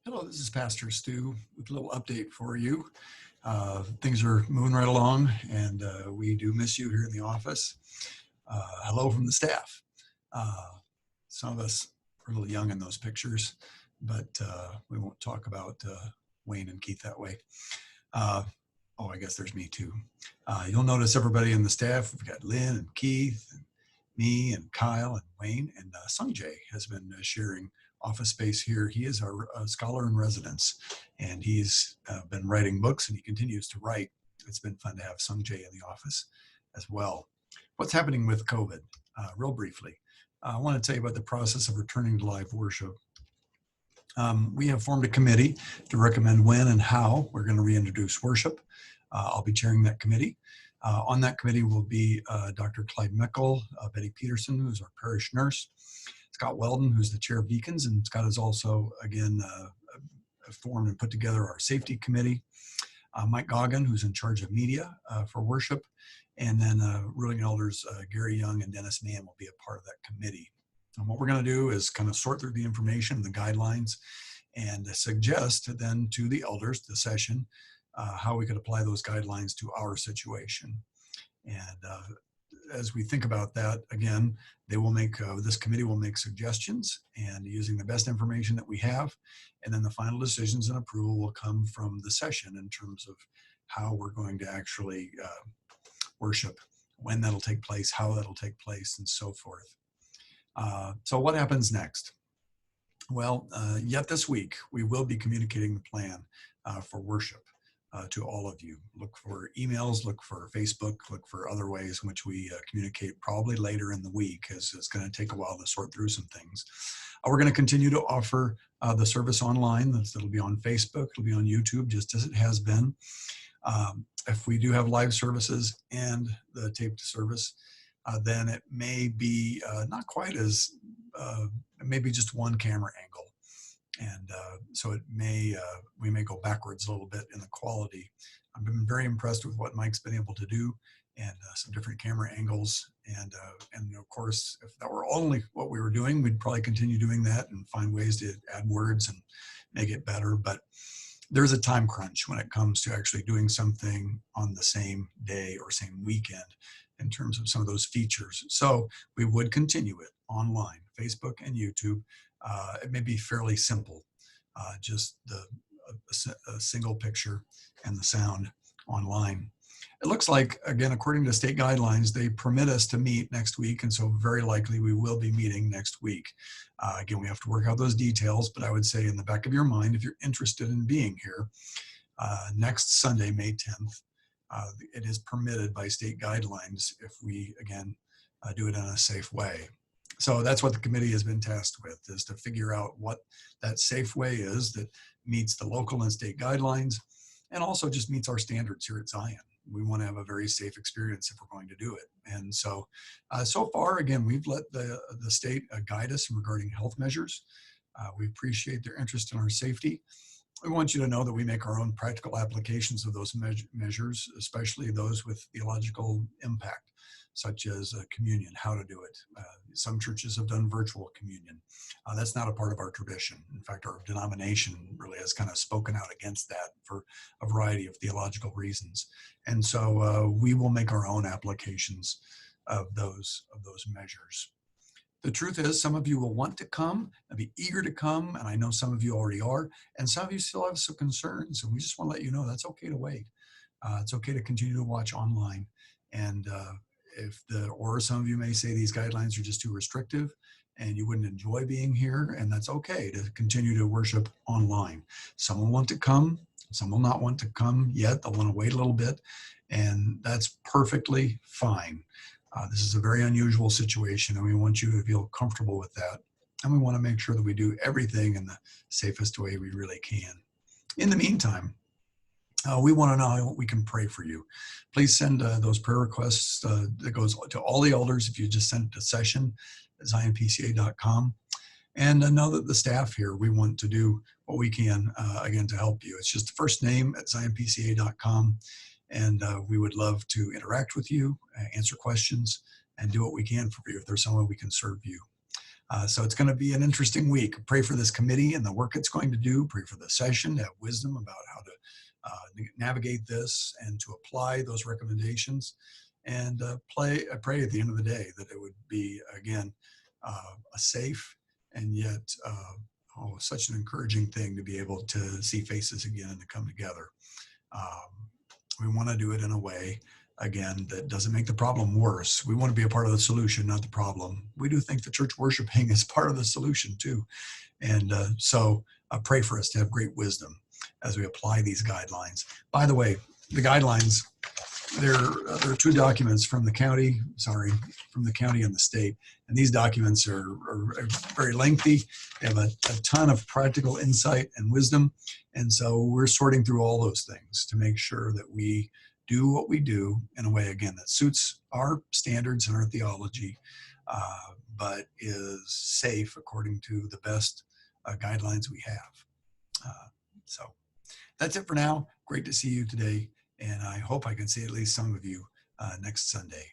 Hello, this is Pastor Stu with a little update for you. Things are moving right along, and we do miss you here in the office. Hello from the staff. Uh, some of us are a little young in those pictures, but we won't talk about Wayne and Keith that way. Oh, I guess there's me too. You'll notice everybody in the staff. We've got Lynn and Keith, and me and Kyle and Wayne, and Sungjay has been sharing office space here. He is our scholar in residence, and he's been writing books, and he continues to write. It's been fun to have Sungjay in the office as well. What's happening with COVID? Real briefly, I want to tell you about the process of returning to live worship. We have formed a committee to recommend when and how we're going to reintroduce worship. I'll be chairing that committee. On that committee will be Dr. Clyde Meckel, Betty Peterson, who's our parish nurse, Scott Weldon, who's the chair of deacons, and Scott has also, again, formed and put together our safety committee. Mike Goggin, who's in charge of media for worship, and then ruling elders Gary Young and Dennis Mann will be a part of that committee. And what we're going to do is kind of sort through the information, the guidelines, and suggest then to the elders, the session, how we could apply those guidelines to our situation. And as we think about that, again, they will make, this committee will make suggestions and using the best information that we have. And then the final decisions and approval will come from the session in terms of how we're going to actually worship, when that'll take place, how that'll take place, and so forth. So what happens next? Well, yet this week, we will be communicating the plan for worship to all of you. Look for emails, look for Facebook, look for other ways in which we communicate probably later in the week, as it's going to take a while to sort through some things. We're going to continue to offer the service online. It'll be on Facebook, it'll be on YouTube, just as it has been. If we do have live services and the taped service, then it may be not quite as, maybe just one camera angle. And so it may, we may go backwards a little bit in the quality. I've been very impressed with what Mike's been able to do, and some different camera angles. And of course, if that were only what we were doing, we'd probably continue doing that and find ways to add words and make it better. But there's a time crunch when it comes to actually doing something on the same day or same weekend in terms of some of those features. So we would continue it online, Facebook and YouTube. It may be fairly simple, just a single picture and the sound online. It looks like, again, according to state guidelines, they permit us to meet next week, and so very likely we will be meeting next week. Again, we have to work out those details, but I would say in the back of your mind, if you're interested in being here, next Sunday, May 10th, it is permitted by state guidelines if we, again, do it in a safe way. So that's what the committee has been tasked with, is to figure out what that safe way is that meets the local and state guidelines and also just meets our standards here at Zion. We want to have a very safe experience if we're going to do it. And so, so far, again, we've let the state guide us regarding health measures. We appreciate their interest in our safety. We want you to know that we make our own practical applications of those measures, especially those with theological impact, such as communion, how to do it. Some churches have done virtual communion. That's not a part of our tradition. In fact, our denomination really has kind of spoken out against that for a variety of theological reasons. And so we will make our own applications of those measures. The truth is, some of you will want to come and be eager to come, and I know some of you already are, and some of you still have some concerns, and we just want to let you know that's okay to wait. It's okay to continue to watch online. And or some of you may say these guidelines are just too restrictive and you wouldn't enjoy being here, and that's okay to continue to worship online. Some will want to come, some will not want to come yet. They'll want to wait a little bit, and that's perfectly fine. This is a very unusual situation, and we want you to feel comfortable with that. And we want to make sure that we do everything in the safest way we really can. In the meantime, we want to know how we can pray for you. Please send those prayer requests that goes to all the elders if you just send it to session@zionpca.com. And know that the staff here, we want to do what we can, again, to help you. It's just the first name at zionpca.com. And we would love to interact with you, answer questions, and do what we can for you if there's some way we can serve you. So it's going to be an interesting week. Pray for this committee and the work it's going to do. Pray for the session to have wisdom about how to navigate this and to apply those recommendations. And I pray at the end of the day that it would be, again, a safe and yet such an encouraging thing to be able to see faces again and to come together. We want to do it in a way, again, that doesn't make the problem worse. We want to be a part of the solution, not the problem. We do think the church worshiping is part of the solution too. And so pray for us to have great wisdom as we apply these guidelines. By the way, the guidelines, there are two documents from the county, from the county and the state. And these documents are very lengthy. They have a ton of practical insight and wisdom. And so we're sorting through all those things to make sure that we do what we do in a way, again, that suits our standards and our theology, but is safe according to the best guidelines we have. So that's it for now. Great to see you today. And I hope I can see at least some of you next Sunday.